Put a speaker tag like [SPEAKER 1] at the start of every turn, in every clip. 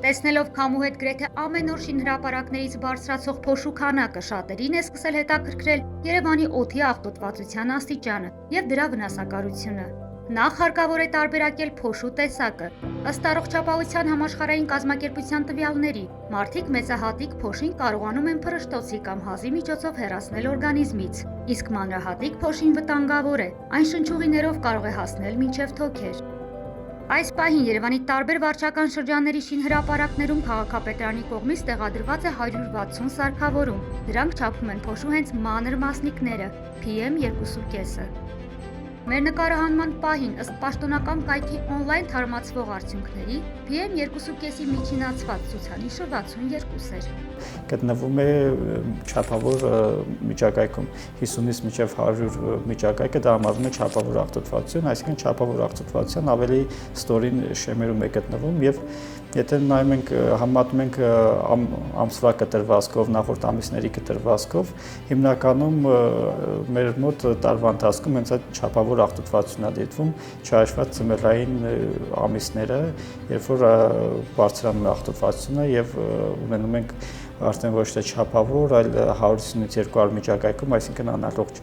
[SPEAKER 1] Տեսնելով քամու հետ գրեթե ամեն օր շինհրապարակներից բարձրացող փոշու քանակը շատերին է սկսել հետաքրքրել Երևանի օդի աղտոտվածության աստիճանը եւ դրա վնասակարությունը։ Նախ հարկավոր է տարբերակել փոշու տեսակը։ Ըստ Առողջապահության համաշխարհային կազմակերպության տվյալների, մարդիկ մեծահատիկ փոշին կարողանում են փռշտոցի կամ հազի միջոցով հեռացնել օրգանիզմից, իսկ մանրահատիկ փոշին վտանգավոր է, այն շնչուղիներով կարող է հասնել մինչև թոքեր։ Այս պահին Երևանի տարբեր վարչական շրջանների շինհրապարակներում քաղաքապետարանի կողմից տեղադրված է 160 սարքավորում։ Դրանք չափում են փոշու հենց մանր մասնիկները PM2.5-ը։ Մեր նկարահանման պահին ըստ պաշտոնական կայքի օնլայն թարմացվող արդյունքների PM2.5-ի միջինացված ցուցանիշը 62 էր։
[SPEAKER 2] Գտնվում է չափավոր միջակայքում 50-ից մինչև 100 միջակայքը դա համարվում է չափավոր աղտոտվածություն, այսինքն չափավոր աղտոտվածության ավելի ստորին շեմերում է գտնվում եւ եթե նայում ենք համատում ենք ամսվա կտրվածքով, նախորդ ամիսների կտրվածքով, հիմնականում մեր մոտ տարվա ընթացքում հենց այդ չափավոր աղտոտվածությունն է դիտվում, չհաշված ձմեռային ամիսները, երբ որ բարձրանում է աղտոտվածությունը եւ ունենում ենք արդեն ոչ թե չափավոր, այլ 150-ից 200 միջակայքում, այսինքն անառողջ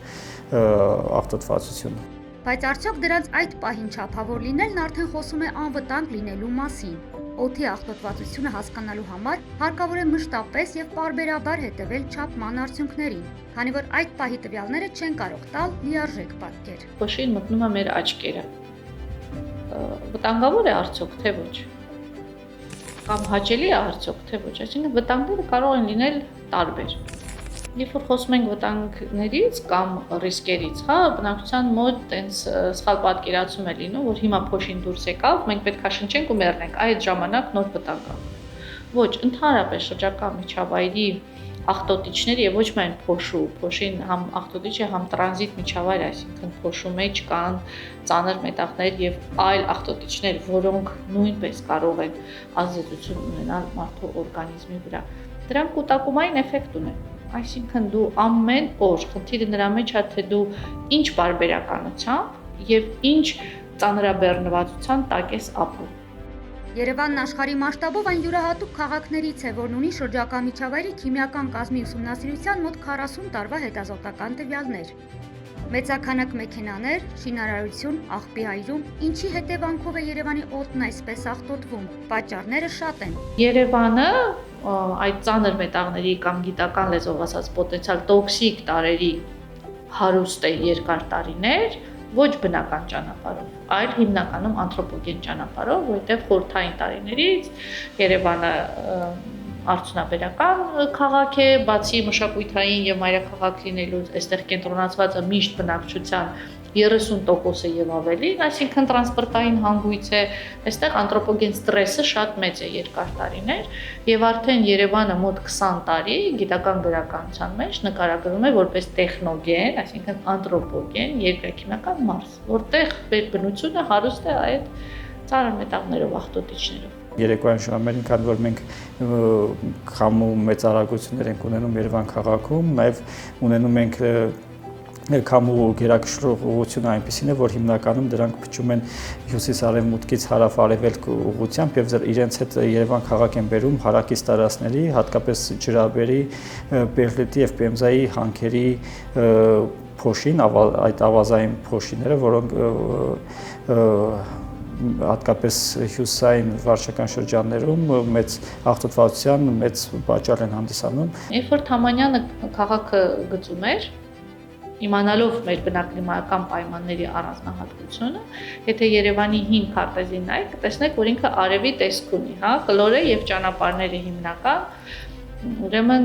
[SPEAKER 2] աղտոտվածություն։
[SPEAKER 1] Բայց արդյոք դրանց այդ պահին չափավոր լինելն արդեն խոսում է անվտանգ լինելու մասին։ Օդի աղտոտվածությունը հասկանալու համար հարկավոր է մշտապես եւ պարբերաբար հետևել չափման արդյունքներին, քանի որ այդ պահի տվյալները չեն կարող տալ լիարժեք պատկեր։
[SPEAKER 3] Փոշին մտնում է մեր աչքերը։ Վտանգավոր է արդյոք թե ոչ։ Կամ հաճելի է արդյոք թե ոչ, այսինքն վտանգները կարող են լինել տարբեր։ Երբ որ խոսում ենք վտանգներից կամ ռիսկերից, բնակչության մոտ տենց սխալ պատկերացում է լինում, որ հիմա փոշին դուրս եկավ, մենք պետք է շնչենք ու մեռնենք, այդ ժամանակ նոր վտանգ կա։ Ոչ, ընդհանրապես շրջակա միջավայրի աղտոտիչներ եւ ոչ միայն փոշին համ աղտոտիչ է, համ տրանզիտ միջավայր, այսինքն փոշու մեջ կան ծանր մետաղներ եւ այլ աղտոտիչներ, որոնք նույնպես կարող են ազդեցություն ունենալ մարդու օրգանիզմի վրա։ Դրանք կուտակումային էֆեկտ ունեն։ Այսինքն դու ամեն օր խնդիրը նրա մեջ է, թե դու ինչ բարբերականությամբ եւ ինչ ծանրաբեռնվածության տակ ես ապրում։
[SPEAKER 1] Երևանն աշխարհի մասշտաբով այն յուրահատուկ քաղաքներից է, որն ունի շրջակա միջավայրի քիմիական կազմի ուսումնասիրության մոտ 40 տարվա հետազոտական տվյալներ։ Մեծաքանակ մեքենաներ, շինարարություն, աղբի-այրում, ինչի հետևանքով է Երևանի օդն այսպես աղտոտվում։ Պատճառները շատ են։
[SPEAKER 3] Երևանը այդ ծանր մետաղների կամ գիտական լեզվով ասած պոտենցիալ տոքսիկ տարրերի հարուստ է երկար տարիներ, ոչ բնական ճանապարհով, այլ հիմնականում անթրոպոգեն ճանապարհով, որտեղ խորհրդային տարիներից Երևանը արդյունաբերական քաղաք է, բացի մշակութային եւ մայրաքաղաք լինելուց, այստեղ կենտրոնացված է միշտ բնակչության 30%-ը եւ ավելին, այսինքն տրանսպորտային հանգույց է, այստեղ անթրոպոգեն ստրեսը շատ մեծ է երկար տարիներ եւ արդեն Երևանը մոտ 20 տարի գիտական գրականության մեջ նկարագրվում է որպես տեխնոգեն, այսինքն անթրոպոգեն երկրաքիմիական մարզ, որտեղ բնությունը հարուստ է այդ ծանր մետաղներով, աղտոտիչներով։
[SPEAKER 2] Երեկոյան ժամերին, քանի որ մենք քամու մեծ արագություններ ենք ունենում Երևան քաղաքում, նաև ունենում ենք քամու գերակշռող ուղղությունը այնպեսին է, որ հիմնականում դրանք փչում են հյուսիս-արևմուտքից հարավ-արևելք ուղղությամբ եւ իրենց հետ Երևան քաղաք են բերում հարակից տարածքների, հատկապես ջրաբերի, Բերլետի եւ Պեմզայի հանքերի փոշին, այդ ավազային փոշիները, որոնք հատկապես հյուսային վարչական շրջաններում մեծ աղտոտվածության մեծ պատճառ են հանդիսանում։
[SPEAKER 3] Երբ որ Թամանյանը քաղաքը գծում էր, իմանալով մեր բնակլիմայական պայմանների առանձնահատկությունը, եթե Երևանի հին քարտեզին նայեք, կտեսնեք, որ ինքը արևի տեսք ունի, կլոր է եւ ճանապարհները հիմնական, ուրեմն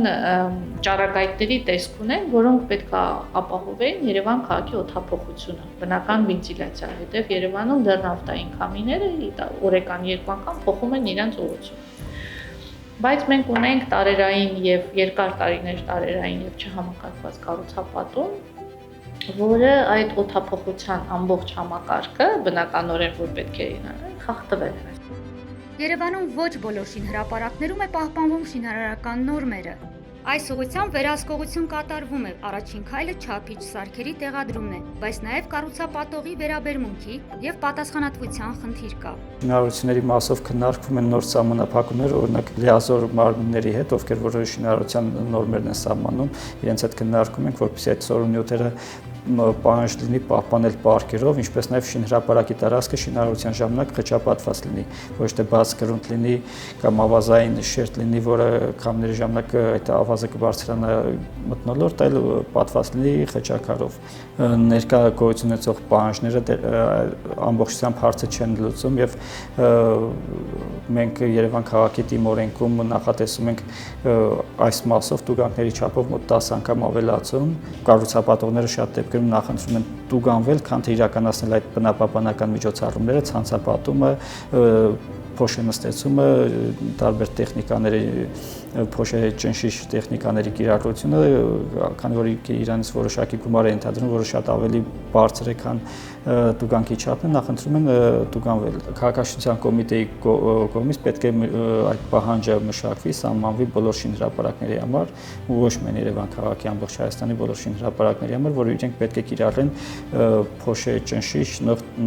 [SPEAKER 3] ճառագայթների տեսք ունեն, որոնք պետք է ապահովեն Երևան քաղաքի օդափոխությունը, բնական վենտիլյացիա, հետև Երևանում դեռ նավթային քամիները օրական 2 անգամ փոխում են իրենց ուղղությունը։ Բայց մենք ունենք տարերային եւ երկար տարիներ տարերային եւ չհամակարգված կառուցապատում, որը այդ օդափոխության ամբողջ համակարգը բնականորեն որ պետք է լինի, խախտվել է։
[SPEAKER 1] Երևանում ոչ բոլոր շինհրապարակներում է պահպանվում շինարարական նորմերը։ Այս ուղղությամբ վերահսկողություն կատարվում է, առաջին քայլը չափիչ սարքերի տեղադրումն է, բայց նաև կառուցապատողի վերաբերմունքի եւ պատասխանատվության խնդիր կա։
[SPEAKER 2] Շինարարությունների մասով քննարկվում են նոր սահմանափակումներ, օրինակ լիազոր մարմինների հետ, ովքեր որ շինարարության նորմերն են սահմանում, իրենց հետ քննարկում ենք, որպեսզի այդ սորունյութերը պահանջ լինի պահպանել պարկերով, ինչպես նաև շինհրապարակի տարածքը շինարարության ժամանակ խճապատված լինի, ոչ թե բաց գրունտ լինի կամ ավազային շերտ լինի, որը քամիների ժամանակ այդ ավազը կբարձրանա մթնոլորտ, այլ պատված լինի խճակարով։ Ներկա գոյություն ունեցող պահանջները ամբողջությամբ հարցը չեն լուծում եւ մենք Երևան քաղաքի թիմօրենքում նախատեսում ենք այս մասով տուգանքների չափով մոտ 10 անգամ ավելացում։ Կառուցապատողները շատ դեպքերում նախընտրում են տուգանվել, քան թե իրականացնել այդ բնապահպանական միջոցառումները, ցանցապատումը, փոշենստեցումը, տարբեր տեխնիկաների փոշեճնշիչ տեխնիկաների կիրառությունը, քանի որ իրանից որոշակի գումար է ենթադրում, որը շատ ավելի բարձր է, քան տուգանքի չափը, նախընտրում են տուգանվել։ Քաղաքաշինության կոմիտեի կողմից պետք է այդ պահանջը մշակվի, սահմանվի բոլոր շինհրապարակների համար, ոչ միայն Երևան քաղաքի, ամբողջ Հայաստանի բոլոր շինհրապարակների համար, որ իրենք պետք է կիրառեն փոշեճնշիչ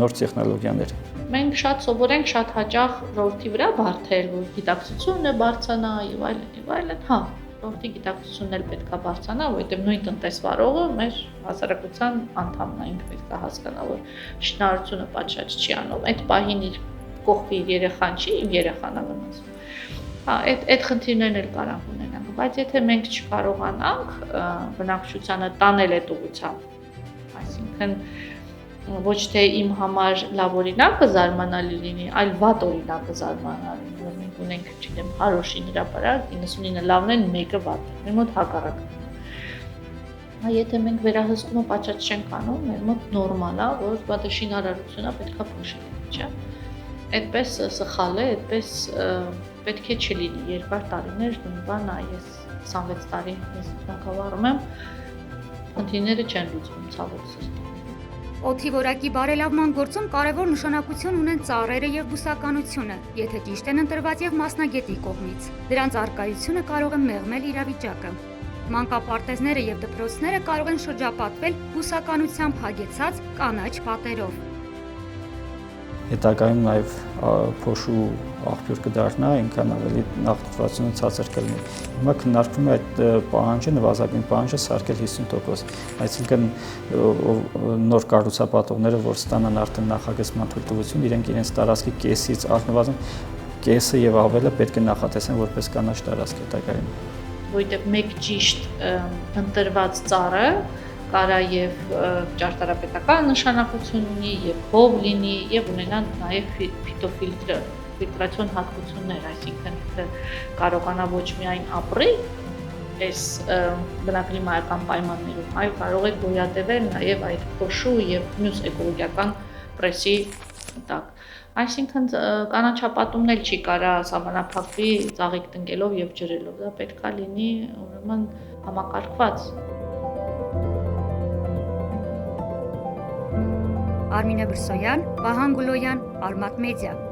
[SPEAKER 2] նոր տեխնոլոգիաներ։
[SPEAKER 3] Մենք շատ սովորենք շատ հաճախ ժողովրդի վրա բարդել, որ գիտակցությունն է բարձրանա եւ այլն, հա, ժողովրդի գիտակցությունն էլ պետք է բարձրանա, որովհետեւ նույն տնտեսվարողը մեր հասարակության անդամն է, ինքը պետք է հասկանա, որ շինարարությունը պատշաճ չի անում, այդ պահին իր կողքի իր երեխան չի, իմ երեխան է վնասում։ Հա, այդ խնդիրներն էլ կարող ունենանք, բայց եթե մենք չկարողանանք բնակչությանը տանել այդ ուղղությամբ, այսինքն ոչ թե իմ համար լավ օրինակը զարմանալի լինի, այլ վատ օրինակը զարմանալի, որ մենք ունենք, չգիտեմ, 100 շինհրապարակ, 99 լավն են, մեկը վատ։ Մեր մոտ հակառակն է։ Եթե մենք վերահսկումը պատշաճ չենք անում, մեր մոտ նորմալ է, որ բադը շինարարությունը պետք է փոխել, չէ՞։ Այդպես սխալ է, այդպես պետք է չլինի երկար տարիներ, նույնվան ես 26 տարի ես ղեկավարում եմ, խնդիրները չեն լուծվում ցավոք սրտի։
[SPEAKER 1] Օդի որակի բարելավման գործում կարևոր նշանակություն ունեն ծառերը եւ բուսականությունը, եթե ճիշտ են ընտրված եւ մասնագետի կողմից։ Դրանց առկայությունը կարող է մեղմել իրավիճակը։ Մանկապարտեզները եւ դպրոցները կարող են շրջապատվել բուսականությամբ հագեցած կանաչ պատերով։
[SPEAKER 2] Հետագայում նաև փոշու աղբյուր կդառնա, այնքան ավելի նախատեսությունը ցածր կլինի։ Հիմա քննարկվում է այդ պահանջը, նվազագույն պահանջը սարքել 50%, այսինքն նոր կառուցապատողները, որ ստանան արդեն նախագծման թույլտվություն, իրենք իրենց տարածքի կեսից առնվազն կեսը եւ ավելը պետք է նախատեսեն որպես կանաչ տարածք հետագայում։
[SPEAKER 3] Որովհետեւ մեկ ճիշտ ընտրված ծառը կարա եւ ճարտարապետական նշանակություն ունի, եւ հով լինի, եւ ունենա նաեւ ֆիլտրացիոն հատկություններ, այսինքն կարողանա ոչ միայն ապրի այս բնակլիմայական պայմաններում, այլ կարող է գոյատևել նաեւ այդ փոշու եւ մյուս էկոլոգիական պրեսի տակ։ Այսինքն կանաչապատումն էլ չի կարա սահմանափակվի ծաղիկ տնկելով եւ ջրելով, դա պետք է լինի ուրեմն համակարգված։
[SPEAKER 1] Արմինե Բրսոյան, Վահան Գուլոյան, Արմատ մեդիա։